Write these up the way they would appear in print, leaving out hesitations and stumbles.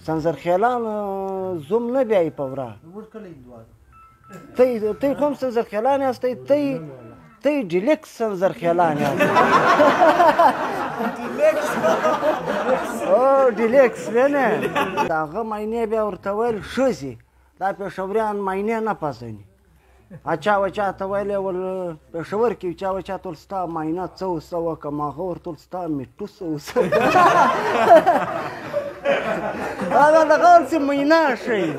سنځرخیلان زوم نه بیایي په وره تی کوم سنځرخیلان یاستئ تی ډیلکس سنځرخیلان یاست او ډیلکس وینې د هغه معاینې بیا ورته ویل ښځې دا پېښوریان معاینې نه پېژني چا و چا ته ویلی ول پېښور کې چا و چا ته ویل ستا معاینه څه وسه وکړم هغه ورته ویل ستا میټو څه وسه هغه دغه هسې معاینه ښیي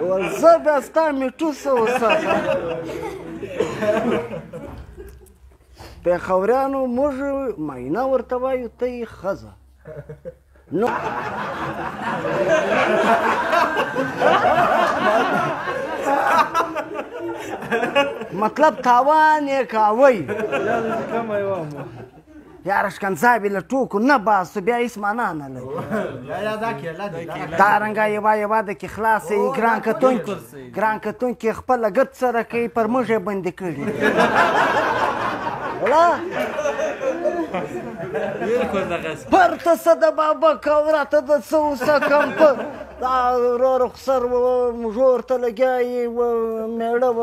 ول زه بیا ستا میټو څه وسه پېښوریانو موږ معاینه ورته وایو ته یې ښځه نو مطلب تاوان یې کاوی یاره ښکنځا بې له ټوکو نه باسو بیا هېڅ معنا نه لري دارنګه یوه د کې خلاص یې ګران کتونکي خپله ګرد سره کوي پر موږ یې بندي کړي پرته څه د بابک او راته د څه اوسه کمپه دا رخسر و مژور ته لګیایي و میړه و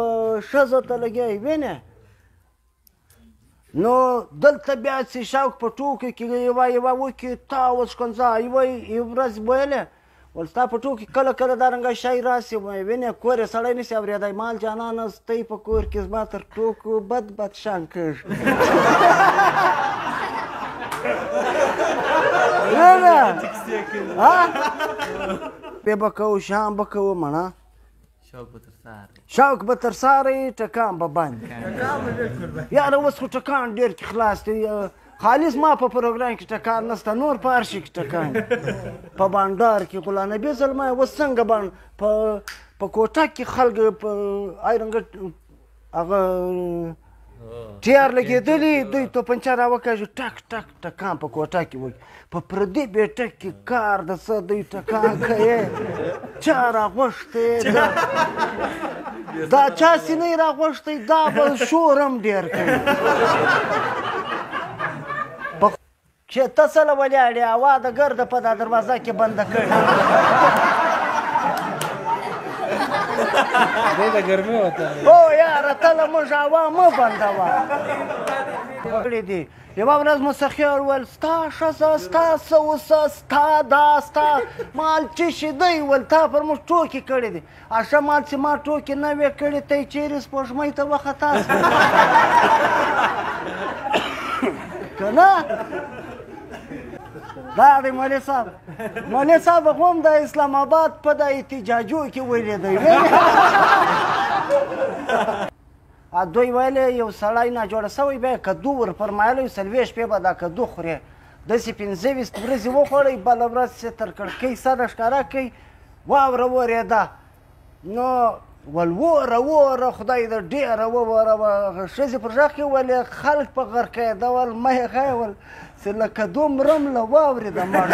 ښځه ته لګیایي وینې نو دلته بیا چې شوق په ټوکو کې یوه وکړي تا اوس ښکنځا یوه ورځ ویلې ول ستا په ټوکو کې کله کله دارنګه شی راسي وینې کور یې سړی نشي اورېدی مال جانانه ستی په کور کې زما تر ټوکو بد شان کېږي بیا به کوو شام به کوو مړه شوق به تر سارې ټکان به بند یاره اوس خو ټکان ډېر کې خلاص دی خالص ما په پروګرام کې ټکان نشته نور په هر شي کې ټکان په بانډار کې غلام نبي زلمی اوس څنګه په کوټه کې خلک په آیرنګ هغه ټیار لګېدلي دوی توپنچه راوکاږي ټک ټک ټکان په کوټه کې وکړي په پردي بیټک کې کار د څه دوی ټکان کوي چا راغوښتی دا چا سینۍ راغوښتی دا به شور هم ډېر کوي چې ته څه له ولاړې هوا د ګرده په دا دروازه کې بنده کړې او یاره ته له موږ هوا مه بندوه کړي دي یوه ورځ مسخیار ویل ستا ښځه ستا څه اوسه ستا دا ستا مال چې شي دی ول تا پر موږ ټوکې کړي دي ښه مال چې ما ټوکې نه وې کړي ته یې چیرې سپوږمۍ ته وخطا شوې که نه دا دی مولوي صاحب مولوي صاحب خو هم د اسلام آباد په د احتجاجو کې ولیدی دوی ویلې یو سړی ناجوړه سوی بیا کدو ور فرمایلی 40 شپې به دا کدو خورې داسې 15 ورځې وخوړی بله ورځ چې تر کړکۍ سره ښکاره کوي واوره ورېده نو ول وره خدای د ډېره ووره ښځې پر غږ کې ولې خلک په غرقېده ول مه یې ښایه ول چې له کدو مرم له واورې د مړ